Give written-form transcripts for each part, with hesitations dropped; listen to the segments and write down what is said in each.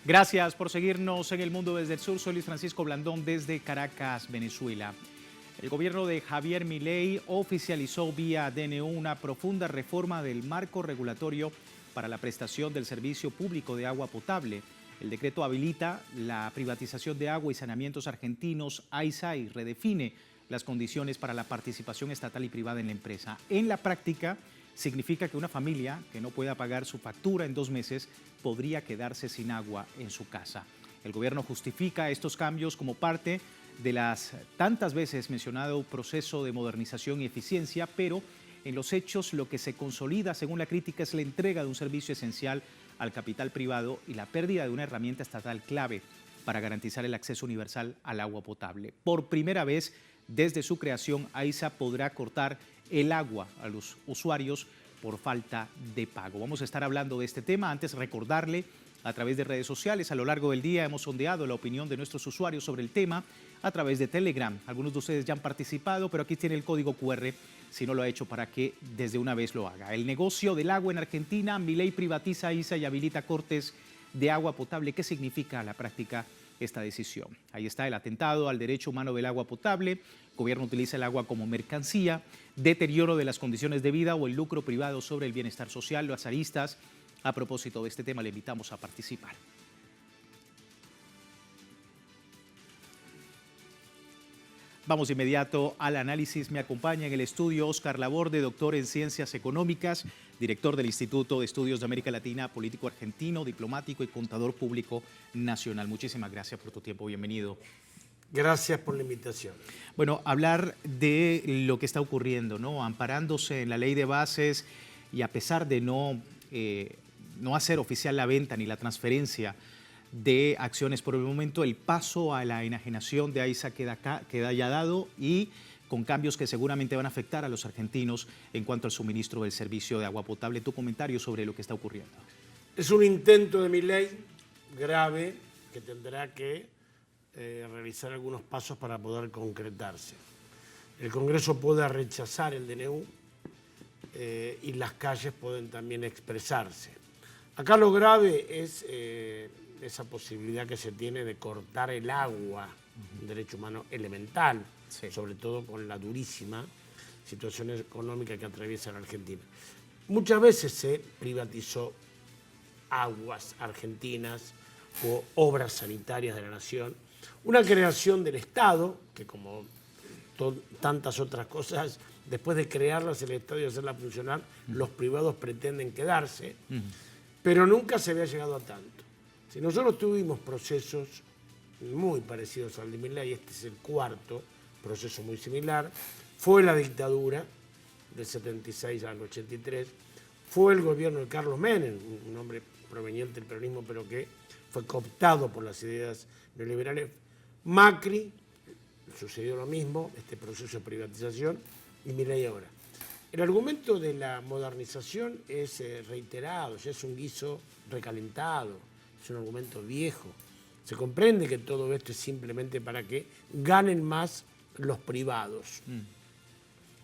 Gracias por seguirnos en El Mundo desde el Sur. Soy Luis Francisco Blandón desde Caracas, Venezuela. El gobierno de Javier Milei oficializó vía DNU una profunda reforma del marco regulatorio para la prestación del servicio público de agua potable. El decreto habilita la privatización de agua y saneamientos argentinos, AISA, y redefine las condiciones para la participación estatal y privada en la empresa. En la práctica, significa que una familia que no pueda pagar su factura en 2 meses podría quedarse sin agua en su casa. El gobierno justifica estos cambios como parte de las tantas veces mencionado proceso de modernización y eficiencia, pero en los hechos lo que se consolida, según la crítica, es la entrega de un servicio esencial al capital privado y la pérdida de una herramienta estatal clave para garantizar el acceso universal al agua potable. Por primera vez desde su creación, AISA podrá cortar el agua a los usuarios por falta de pago. Vamos a estar hablando de este tema. Antes, recordarle a través de redes sociales, a lo largo del día hemos sondeado la opinión de nuestros usuarios sobre el tema a través de Telegram. Algunos de ustedes ya han participado, pero aquí tiene el código QR si no lo ha hecho para que desde una vez lo haga. El negocio del agua en Argentina: Milei privatiza AISA y habilita cortes de agua potable. ¿Qué significa a la práctica esta decisión? Ahí está: el atentado al derecho humano del agua potable, el gobierno utiliza el agua como mercancía, deterioro de las condiciones de vida o el lucro privado sobre el bienestar social. Las aristas a propósito de este tema le invitamos a participar. Vamos de inmediato al análisis. Me acompaña en el estudio Óscar Laborde, doctor en Ciencias Económicas, director del Instituto de Estudios de América Latina, político argentino, diplomático y contador público nacional. Muchísimas gracias por tu tiempo. Bienvenido. Gracias por la invitación. Bueno, hablar de lo que está ocurriendo, ¿no? Amparándose en la ley de bases y a pesar de no hacer oficial la venta ni la transferencia de acciones por el momento, el paso a la enajenación de AISA queda ya dado y con cambios que seguramente van a afectar a los argentinos en cuanto al suministro del servicio de agua potable. Tu comentario sobre lo que está ocurriendo. Es un intento de Milei grave que tendrá que realizar algunos pasos para poder concretarse. El Congreso puede rechazar el DNU y las calles pueden también expresarse. Acá lo grave es esa posibilidad que se tiene de cortar el agua, un derecho humano elemental, sí, sobre todo con la durísima situación económica que atraviesa la Argentina. Muchas veces se privatizó aguas argentinas o obras sanitarias de la nación, una creación del Estado, que como tantas otras cosas, después de crearlas el Estado y hacerlas funcionar, los privados pretenden quedarse, pero nunca se había llegado a tanto. Si nosotros tuvimos procesos muy parecidos al de Milei, este es el cuarto proceso muy similar, fue la dictadura del 76 al 83, fue el gobierno de Carlos Menem, un hombre proveniente del peronismo, pero que fue cooptado por las ideas neoliberales. Macri, sucedió lo mismo, este proceso de privatización, y Milei ahora. El argumento de la modernización es reiterado, ya es un guiso recalentado, es un argumento viejo. Se comprende que todo esto es simplemente para que ganen más los privados,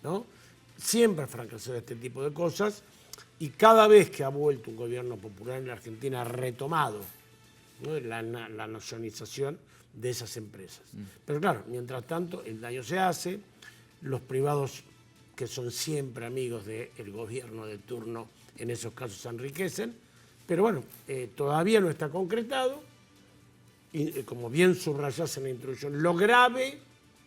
¿no? Siempre ha fracasado este tipo de cosas y cada vez que ha vuelto un gobierno popular en la Argentina ha retomado, ¿no?, la nacionalización de esas empresas. Pero claro, mientras tanto el daño se hace, los privados que son siempre amigos del gobierno de turno en esos casos se enriquecen, pero bueno, todavía no está concretado y como bien subrayás en la introducción, lo grave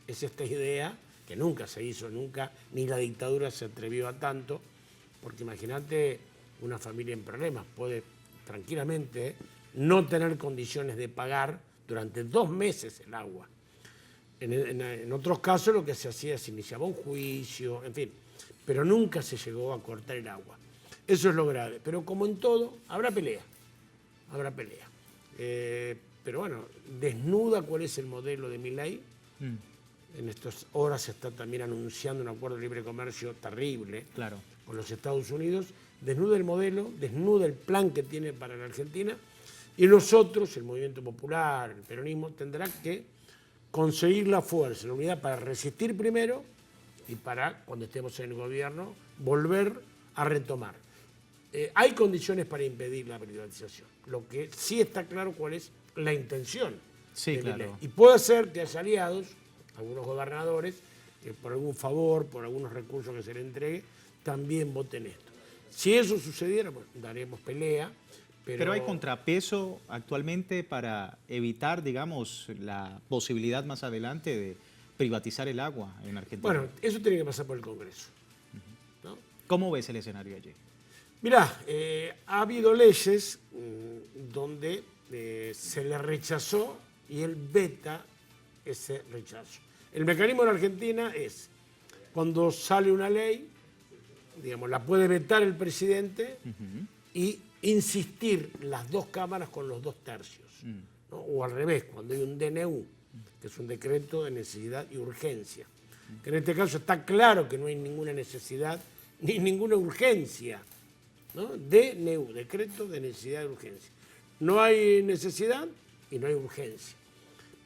es esta idea que nunca se hizo, nunca, ni la dictadura se atrevió a tanto, porque imagínate una familia en problemas, puede tranquilamente no tener condiciones de pagar durante 2 meses el agua. En otros casos lo que se hacía es iniciaba un juicio, en fin, pero nunca se llegó a cortar el agua. Eso es lo grave, pero como en todo, habrá pelea, habrá pelea. Pero bueno, desnuda cuál es el modelo de Milei. En estas horas se está también anunciando un acuerdo de libre comercio terrible, claro, con los Estados Unidos. Desnuda el modelo, desnuda el plan que tiene para la Argentina, y nosotros, el movimiento popular, el peronismo, tendrá que conseguir la fuerza, la unidad para resistir primero y para, cuando estemos en el gobierno, volver a retomar. hay condiciones para impedir la privatización. Lo que sí está claro cuál es la intención. Sí, claro. Y puede ser que haya aliados, algunos gobernadores, que por algún favor, por algunos recursos que se le entregue, también voten esto. Si eso sucediera, bueno, daremos pelea. Pero hay contrapeso actualmente para evitar, digamos, la posibilidad más adelante de privatizar el agua en Argentina. Bueno, eso tiene que pasar por el Congreso, ¿no? ¿Cómo ves el escenario allí? Mirá, ha habido leyes donde se le rechazó y él veta ese rechazo. El mecanismo en Argentina es, cuando sale una ley, digamos, la puede vetar el presidente y insistir las dos cámaras con los 2/3, ¿no? O al revés, cuando hay un DNU, que es un decreto de necesidad y urgencia. Que en este caso está claro que no hay ninguna necesidad ni ninguna urgencia, ¿no? DNU, decreto de necesidad y urgencia. No hay necesidad y no hay urgencia.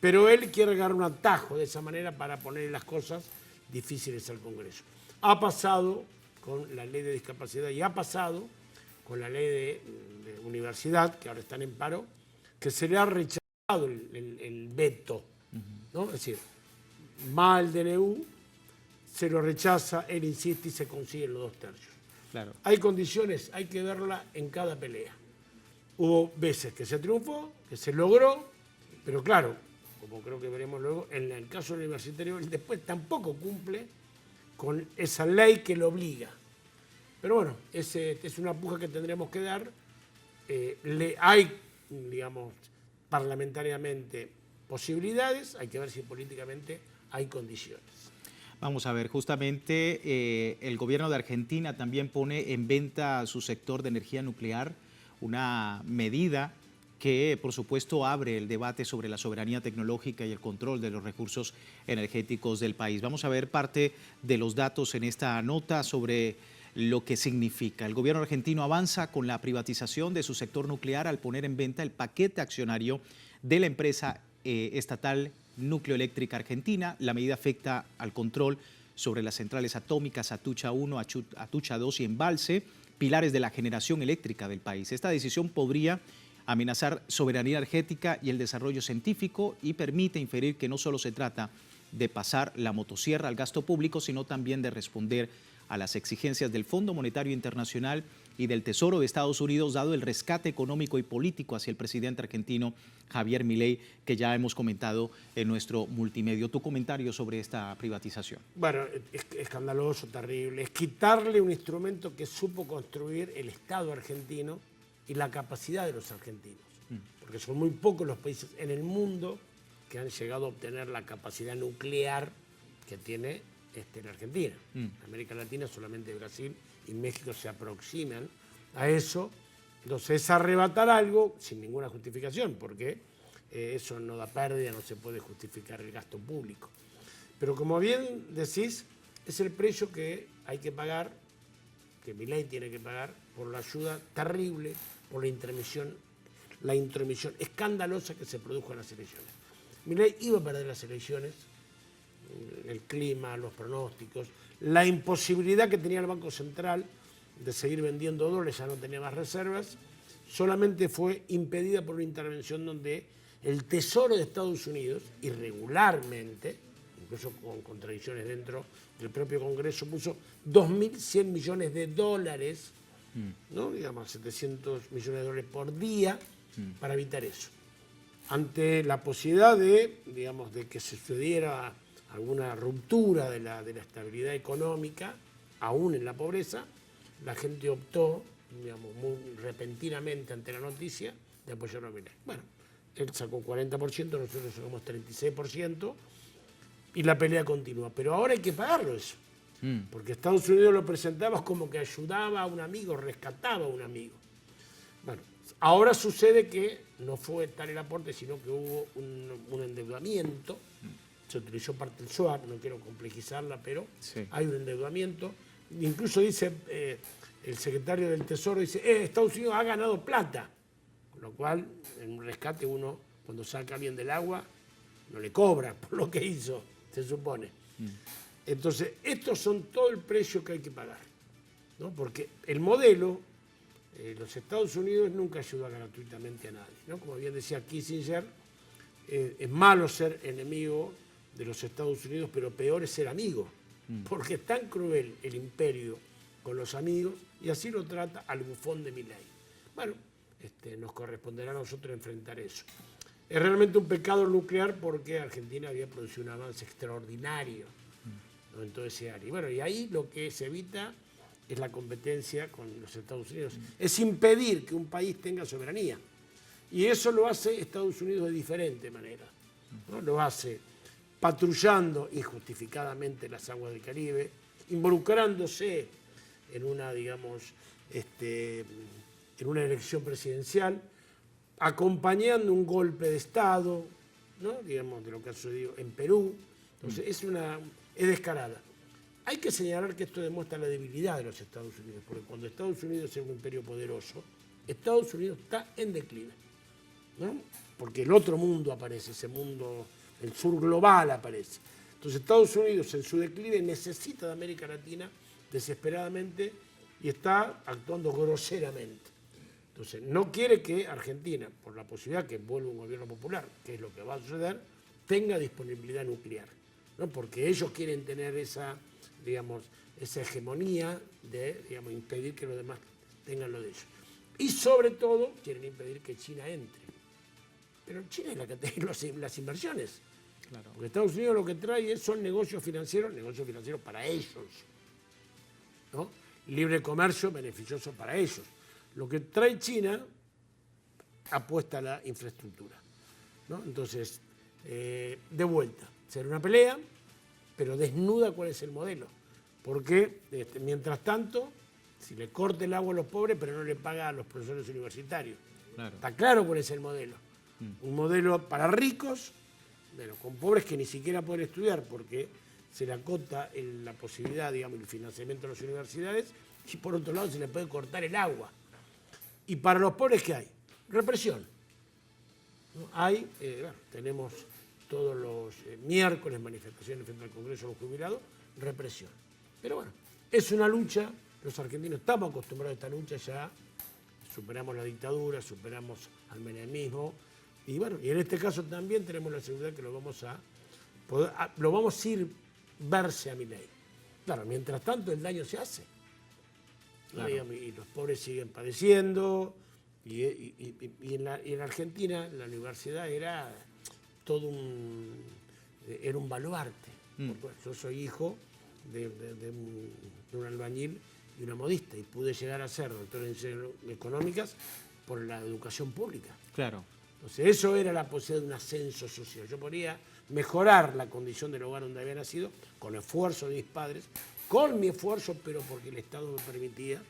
Pero él quiere agarrar un atajo de esa manera para poner las cosas difíciles al Congreso. Ha pasado con la ley de discapacidad y ha pasado con la ley de universidad, que ahora están en paro, que se le ha rechazado el veto, ¿no? Es decir, va el DNU, se lo rechaza, él insiste y se consiguen los 2/3. Claro. Hay condiciones, hay que verla en cada pelea. Hubo veces que se triunfó, que se logró, pero claro, como creo que veremos luego, en el caso universitario, él después tampoco cumple con esa ley que lo obliga. Pero bueno, es una puja que tendremos que dar. Hay, digamos, parlamentariamente posibilidades, hay que ver si políticamente hay condiciones. Vamos a ver, justamente el gobierno de Argentina también pone en venta su sector de energía nuclear, una medida que por supuesto abre el debate sobre la soberanía tecnológica y el control de los recursos energéticos del país. Vamos a ver parte de los datos en esta nota sobre lo que significa. El gobierno argentino avanza con la privatización de su sector nuclear al poner en venta el paquete accionario de la empresa estatal Nucleoeléctrica Argentina. La medida afecta al control sobre las centrales atómicas Atucha 1, Atucha 2 y Embalse, pilares de la generación eléctrica del país. Esta decisión podría amenazar soberanía energética y el desarrollo científico y permite inferir que no solo se trata de pasar la motosierra al gasto público, sino también de responder a las exigencias del Fondo Monetario Internacional y del Tesoro de Estados Unidos, dado el rescate económico y político hacia el presidente argentino Javier Milei, que ya hemos comentado en nuestro multimedio. ¿Tu comentario sobre esta privatización? Bueno, es escandaloso, terrible. Es quitarle un instrumento que supo construir el Estado argentino y la capacidad de los argentinos. Porque son muy pocos los países en el mundo que han llegado a obtener la capacidad nuclear que tiene la Argentina. En América Latina solamente Brasil y México se aproximan a eso. Entonces es arrebatar algo sin ninguna justificación, porque eso no da pérdida, no se puede justificar el gasto público. Pero como bien decís, es el precio que hay que pagar, que Milei tiene que pagar, por la ayuda terrible, por la intromisión escandalosa que se produjo en las elecciones. Milei iba a perder las elecciones, el clima, los pronósticos, la imposibilidad que tenía el Banco Central de seguir vendiendo dólares, ya no tenía más reservas, solamente fue impedida por una intervención donde el Tesoro de Estados Unidos, irregularmente, incluso con contradicciones dentro del propio Congreso, puso 2.100 millones de dólares, ¿no? Digamos, 700 millones de dólares por día, para evitar eso. Ante la posibilidad de, digamos, de que se sucediera alguna ruptura de la estabilidad económica, aún en la pobreza, la gente optó, digamos, muy repentinamente ante la noticia de apoyar a Milei. Bueno, él sacó 40%, nosotros sacamos 36%, y la pelea continúa. Pero ahora hay que pagarlo eso, porque Estados Unidos lo presentaba como que ayudaba a un amigo, rescataba a un amigo. Bueno, ahora sucede que no fue tal el aporte, sino que hubo un endeudamiento. Se utilizó parte del SOAR, no quiero complejizarla, pero sí, hay un endeudamiento. Incluso dice el secretario del Tesoro, dice, Estados Unidos ha ganado plata. Con lo cual, en un rescate uno, cuando saca bien del agua, no le cobra por lo que hizo, se supone. Entonces, estos son todo el precio que hay que pagar, ¿no? Porque el modelo los Estados Unidos nunca ayudan gratuitamente a nadie, ¿no? Como bien decía Kissinger, es malo ser enemigo de los Estados Unidos, pero peor es ser amigo, porque es tan cruel el imperio con los amigos, y así lo trata al bufón de Milei. Bueno, nos corresponderá a nosotros enfrentar eso. Es realmente un pecado nuclear porque Argentina había producido un avance extraordinario, ¿no?, en todo ese área. Y bueno, y ahí lo que se evita es la competencia con los Estados Unidos. Es impedir que un país tenga soberanía. Y eso lo hace Estados Unidos de diferente manera, ¿no? Lo hace patrullando injustificadamente las aguas del Caribe, involucrándose en una, digamos, en una elección presidencial, acompañando un golpe de Estado, ¿no?, digamos, de lo que ha sucedido en Perú. Entonces, es descarada. Hay que señalar que esto demuestra la debilidad de los Estados Unidos, porque cuando Estados Unidos es un imperio poderoso, Estados Unidos está en declive, ¿no? Porque el otro mundo aparece, ese mundo, el sur global aparece. Entonces Estados Unidos en su declive necesita de América Latina desesperadamente y está actuando groseramente. Entonces no quiere que Argentina, por la posibilidad que vuelva un gobierno popular, que es lo que va a suceder, tenga disponibilidad nuclear, ¿no? Porque ellos quieren tener esa, digamos, esa hegemonía de, digamos, impedir que los demás tengan lo de ellos. Y sobre todo quieren impedir que China entre. Pero China es la que tiene las inversiones. Claro. Porque Estados Unidos lo que trae son negocios financieros para ellos, ¿no? Libre comercio beneficioso para ellos. Lo que trae China apuesta a la infraestructura, ¿no? Entonces, de vuelta, será una pelea, pero desnuda cuál es el modelo. Porque mientras tanto, si le corta el agua a los pobres, pero no le paga a los profesores universitarios. Claro. Está claro cuál es el modelo. Un modelo para ricos, bueno, con pobres que ni siquiera pueden estudiar porque se le acota la posibilidad, digamos, el financiamiento de las universidades, y por otro lado se le puede cortar el agua. Y para los pobres, ¿qué hay? Represión, ¿no? Hay, bueno, tenemos todos los miércoles manifestaciones frente al Congreso de los Jubilados, represión. Pero bueno, es una lucha, los argentinos estamos acostumbrados a esta lucha ya, superamos la dictadura, superamos al menemismo, y bueno, y en este caso también tenemos la seguridad que lo vamos a ir verse a Milei. Claro, mientras tanto el daño se hace. Claro. Y los pobres siguen padeciendo, y en Argentina la universidad era todo era un baluarte. Yo soy hijo de un albañil y una modista, y pude llegar a ser doctor en ciencias económicas por la educación pública. Claro. Entonces eso era la posibilidad de un ascenso social. Yo podía mejorar la condición del hogar donde había nacido con esfuerzo de mis padres, con mi esfuerzo, pero porque el Estado me permitía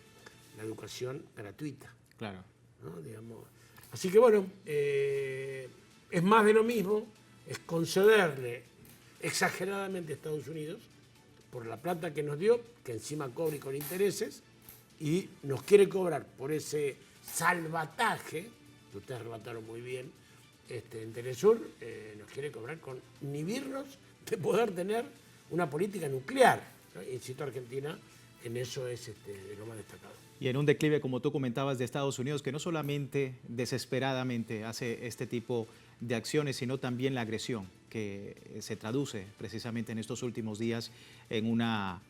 la educación gratuita. Claro. ¿No? Digamos. Así que bueno, es más de lo mismo, es concederle exageradamente a Estados Unidos por la plata que nos dio, que encima cobra y con intereses, y nos quiere cobrar por ese salvataje, que ustedes relataron muy bien, en Telesur, nos quiere cobrar con inhibirnos de poder tener una política nuclear, ¿no? Insisto, Argentina en eso es de lo más destacado. Y en un declive, como tú comentabas, de Estados Unidos, que no solamente desesperadamente hace este tipo de acciones, sino también la agresión, que se traduce precisamente en estos últimos días en una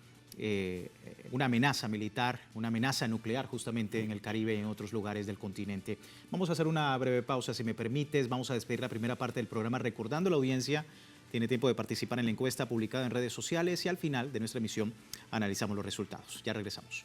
amenaza militar, una amenaza nuclear justamente en el Caribe y en otros lugares del continente. Vamos a hacer una breve pausa, si me permites. Vamos a despedir la primera parte del programa recordando a la audiencia. Tiene tiempo de participar en la encuesta publicada en redes sociales y al final de nuestra emisión analizamos los resultados. Ya regresamos.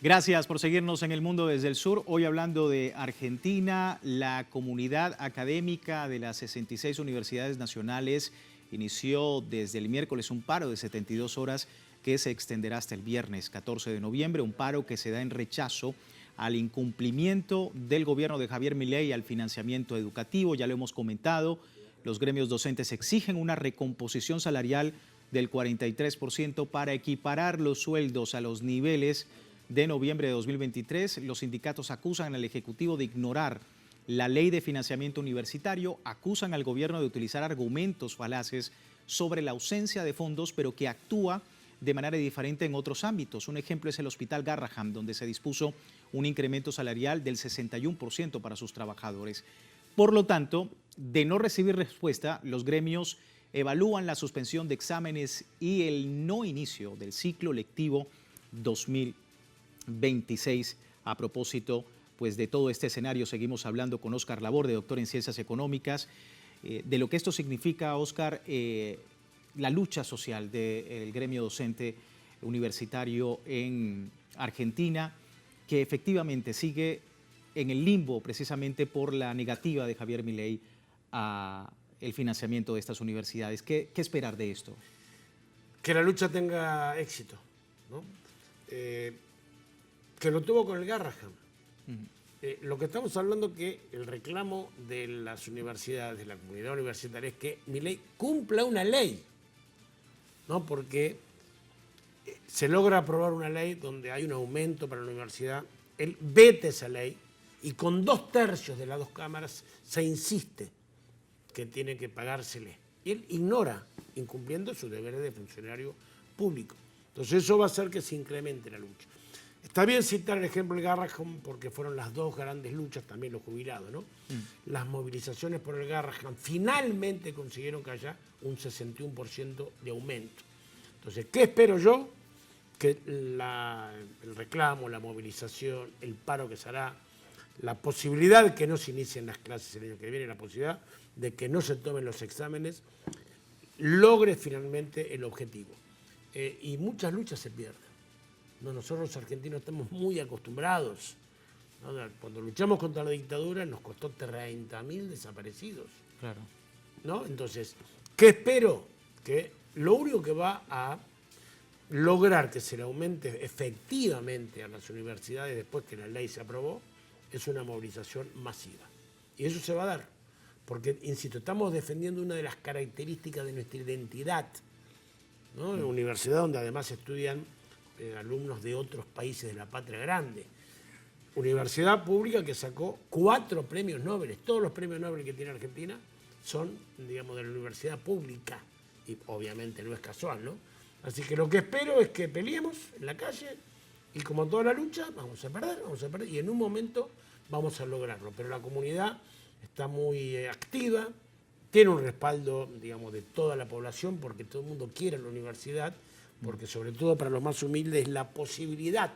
Gracias por seguirnos en El Mundo desde el Sur. Hoy hablando de Argentina, la comunidad académica de las 66 universidades nacionales inició desde el miércoles un paro de 72 horas que se extenderá hasta el viernes 14 de noviembre, un paro que se da en rechazo al incumplimiento del gobierno de Javier Milei al financiamiento educativo. Ya lo hemos comentado, Los gremios docentes exigen una recomposición salarial del 43% para equiparar los sueldos a los niveles de noviembre de 2023. Los sindicatos acusan al Ejecutivo de ignorar la ley de financiamiento universitario, acusan al gobierno de utilizar argumentos falaces sobre la ausencia de fondos, pero que actúa de manera diferente en otros ámbitos. Un ejemplo es el Hospital Garrahan, donde se dispuso un incremento salarial del 61% para sus trabajadores. Por lo tanto, de no recibir respuesta, los gremios evalúan la suspensión de exámenes y el no inicio del ciclo lectivo 2026. A propósito pues, de todo este escenario, seguimos hablando con Óscar Laborde, doctor en Ciencias Económicas, de lo que esto significa, Óscar, la lucha social del gremio docente universitario en Argentina, que efectivamente sigue en el limbo precisamente por la negativa de Javier Milei a el financiamiento de estas universidades. ¿Qué esperar de esto? Que la lucha tenga éxito, ¿no? Que lo tuvo con el Garrahan. Lo que estamos hablando es que el reclamo de las universidades, de la comunidad universitaria, es que Milei cumpla una ley, ¿no? Porque se logra aprobar una ley donde hay un aumento para la universidad, él vete esa ley y con 2/3 de las dos cámaras se insiste que tiene que pagársele. Y él ignora, incumpliendo sus deberes de funcionario público. Entonces eso va a hacer que se incremente la lucha. Está bien citar el ejemplo del Garrahan porque fueron las dos grandes luchas, también los jubilados, ¿no? Las movilizaciones por el Garrahan finalmente consiguieron que haya un 61% de aumento. Entonces, ¿qué espero yo? Que el reclamo, la movilización, el paro que se hará, la posibilidad de que no se inicien las clases el año que viene, la posibilidad de que no se tomen los exámenes, logre finalmente el objetivo. Y muchas luchas se pierden. No, nosotros los argentinos estamos muy acostumbrados, ¿no? Cuando luchamos contra la dictadura nos costó 30.000 desaparecidos. Claro. ¿No? Entonces, ¿qué espero? Que lo único que va a lograr que se le aumente efectivamente a las universidades después que la ley se aprobó es una movilización masiva. Y eso se va a dar. Porque, insisto, estamos defendiendo una de las características de nuestra identidad, ¿no? Una universidad donde además estudian alumnos de otros países de la patria grande. Universidad pública que sacó 4 premios Nobel. Todos los premios Nobel que tiene Argentina son, digamos, de la universidad pública. Y obviamente no es casual, ¿no? Así que lo que espero es que peleemos en la calle y como toda la lucha vamos a perder y en un momento vamos a lograrlo. Pero la comunidad está muy activa, tiene un respaldo, digamos, de toda la población porque todo el mundo quiere la universidad, porque sobre todo para los más humildes la posibilidad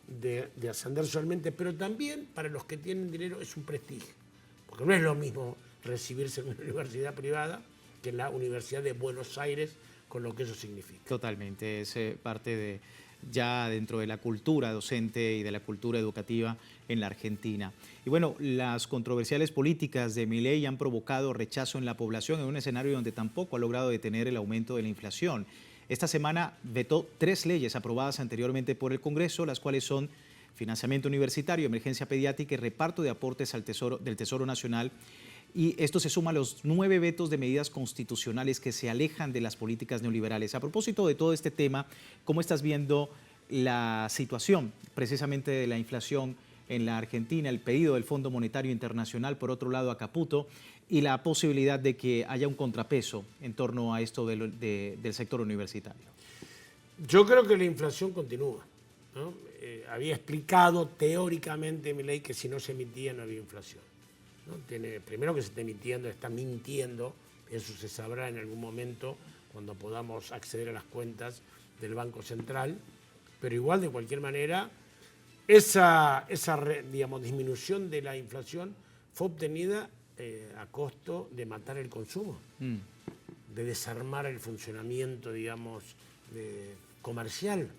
de ascender socialmente, pero también para los que tienen dinero es un prestigio, porque no es lo mismo recibirse en una universidad privada que en la Universidad de Buenos Aires, con lo que eso significa. Totalmente, es parte de ya dentro de la cultura docente y de la cultura educativa en la Argentina. Y bueno, las controversiales políticas de Milei han provocado rechazo en la población en un escenario donde tampoco ha logrado detener el aumento de la inflación. Esta semana vetó 3 leyes aprobadas anteriormente por el Congreso, las cuales son financiamiento universitario, emergencia pediátrica y reparto de aportes del Tesoro Nacional. Y esto se suma a los 9 vetos de medidas constitucionales que se alejan de las políticas neoliberales. A propósito de todo este tema, ¿cómo estás viendo la situación precisamente de la inflación en la Argentina, el pedido del Fondo Monetario Internacional, por otro lado, a Caputo, y la posibilidad de que haya un contrapeso en torno a esto del sector universitario? Yo creo que la inflación continúa, ¿no? Había explicado teóricamente Milei que si no se emitía no había inflación, ¿no? Primero que se está mintiendo, eso se sabrá en algún momento cuando podamos acceder a las cuentas del Banco Central, pero igual de cualquier manera esa digamos, disminución de la inflación fue obtenida a costo de matar el consumo, de desarmar el funcionamiento, digamos, comercial,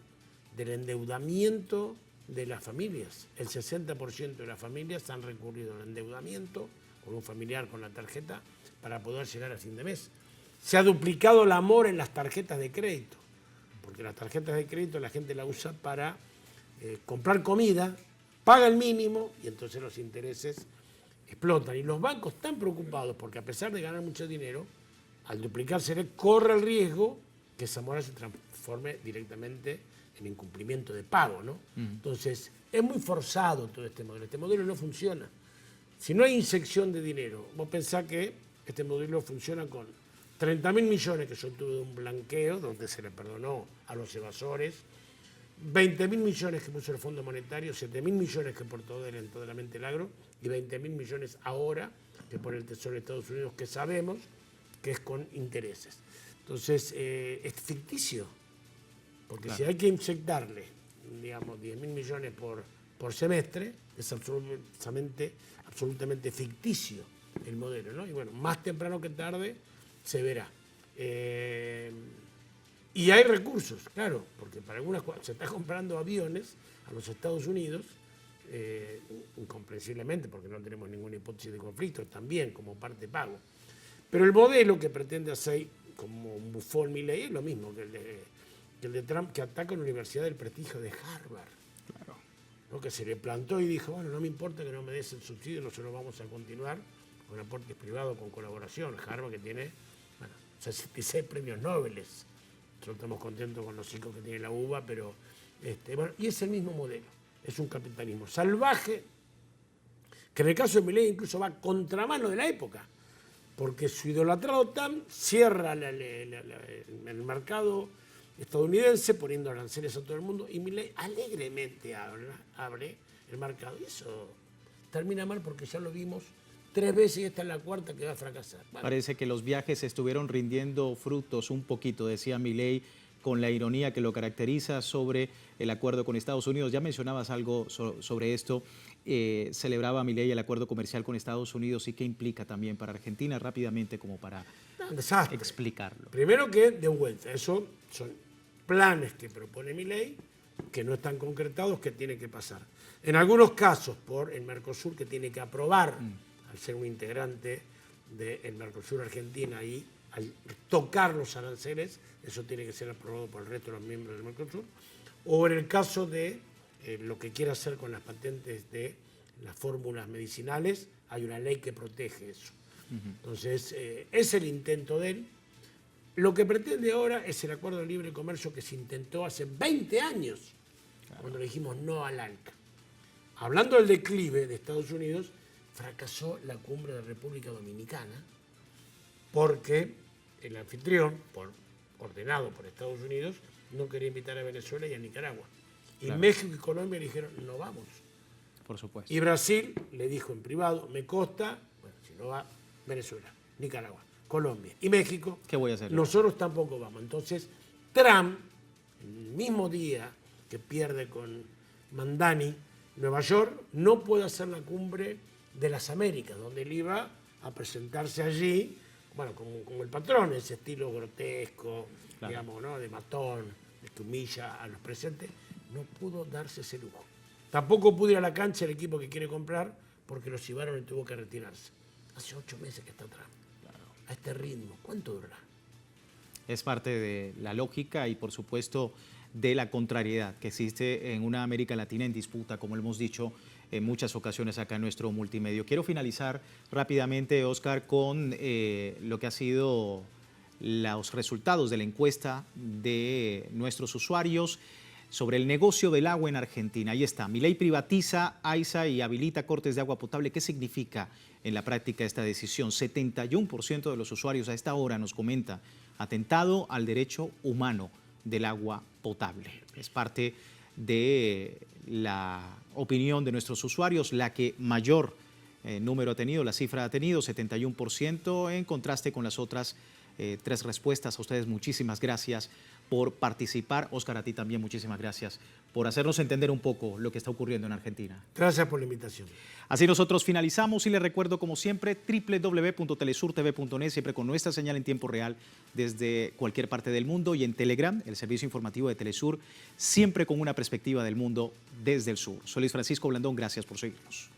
del endeudamiento de las familias. El 60% de las familias han recurrido al endeudamiento con un familiar con la tarjeta para poder llegar a fin de mes. Se ha duplicado el amor en las tarjetas de crédito, porque las tarjetas de crédito la gente la usa para comprar comida, paga el mínimo y entonces los intereses explotan. Y los bancos están preocupados porque a pesar de ganar mucho dinero, al duplicarse corre el riesgo que esa mora se transforme directamente en incumplimiento de pago, ¿no? Entonces, es muy forzado todo este modelo. Este modelo no funciona. Si no hay inyección de dinero, vos pensás que este modelo funciona con 30.000 millones que yo tuve de un blanqueo, donde se le perdonó a los evasores, 20.000 millones que puso el Fondo Monetario, 7.000 millones que portó él en toda la mente el agro, y 20.000 millones ahora que pone el Tesoro de Estados Unidos, que sabemos que es con intereses. Entonces, es ficticio, porque claro, si hay que inyectarle, digamos, 10.000 millones por semestre, es absolutamente ficticio el modelo, ¿no? Y bueno, más temprano que tarde se verá. Y hay recursos, claro, porque para algunas cosas se está comprando aviones a los Estados Unidos, incomprensiblemente, porque no tenemos ninguna hipótesis de conflicto, también como parte pago. Pero el modelo que pretende hacer como un bufón Milei es lo mismo que el de Trump, que ataca a la Universidad del Prestigio de Harvard. Claro. ¿No? Que se le plantó y dijo, bueno, no me importa que no me des el subsidio, nosotros vamos a continuar con aportes privados, con colaboración. Harvard que tiene, bueno, 66 premios Nobel. Nosotros estamos contentos con los 5 que tiene la UBA, pero bueno, y es el mismo modelo. Es un capitalismo salvaje, que en el caso de Milei incluso va a contramano de la época, porque su idolatrado Trump cierra el mercado estadounidense poniendo aranceles a todo el mundo, y Milei alegremente abre el mercado. Y eso termina mal porque ya lo vimos 3 veces y esta es la cuarta que va a fracasar. Bueno. Parece que los viajes estuvieron rindiendo frutos un poquito, decía Milei, con la ironía que lo caracteriza sobre el acuerdo con Estados Unidos. Ya mencionabas algo sobre esto. Celebraba Milei el acuerdo comercial con Estados Unidos y qué implica también para Argentina, rápidamente como para explicarlo. Primero que, de vuelta, eso son planes que propone Milei que no están concretados, que tiene que pasar. En algunos casos por el Mercosur, que tiene que aprobar al ser un integrante del Mercosur Argentina, y al tocar los aranceles, eso tiene que ser aprobado por el resto de los miembros del Mercosur, o en el caso de lo que quiera hacer con las patentes de las fórmulas medicinales, hay una ley que protege eso. Entonces, es el intento de él. Lo que pretende ahora es el acuerdo de libre comercio que se intentó hace 20 años, cuando le dijimos no al ALCA. Hablando del declive de Estados Unidos, fracasó la cumbre de República Dominicana, porque el anfitrión, ordenado por Estados Unidos, no quería invitar a Venezuela y a Nicaragua. Y claro, México y Colombia le dijeron, no vamos. Por supuesto. Y Brasil le dijo en privado, me consta, bueno, si no va Venezuela, Nicaragua, Colombia y México, ¿qué voy a hacer? Nosotros tampoco vamos. Entonces, Trump, el mismo día que pierde con Mandani, Nueva York, no puede hacer la cumbre de las Américas, donde él iba a presentarse allí, bueno, como el patrón, ese estilo grotesco, claro, digamos, ¿no?, de matón, que humilla a los presentes. No pudo darse ese lujo. Tampoco pudo ir a la cancha el equipo que quiere comprar, porque los llevaron y tuvo que retirarse. Hace 8 meses que está atrás. Claro. A este ritmo, ¿cuánto durará? Es parte de la lógica y, por supuesto, de la contrariedad que existe en una América Latina en disputa, como hemos dicho en muchas ocasiones acá en nuestro multimedio. Quiero finalizar rápidamente, Oscar, con lo que ha sido los resultados de la encuesta de nuestros usuarios sobre el negocio del agua en Argentina. Ahí está, Milei privatiza AISA y habilita cortes de agua potable. ¿Qué significa en la práctica esta decisión? 71% de los usuarios a esta hora nos comenta atentado al derecho humano del agua potable. Es parte de la opinión de nuestros usuarios, la que mayor número ha tenido, la cifra ha tenido, 71%, en contraste con las otras 3 respuestas. A ustedes muchísimas gracias por participar. Oscar, a ti también muchísimas gracias por hacernos entender un poco lo que está ocurriendo en Argentina. Gracias por la invitación. Así nosotros finalizamos y les recuerdo, como siempre, www.telesurtv.net, siempre con nuestra señal en tiempo real desde cualquier parte del mundo, y en Telegram, el servicio informativo de Telesur, siempre con una perspectiva del mundo desde el sur. Soy Luis Francisco Blandón, gracias por seguirnos.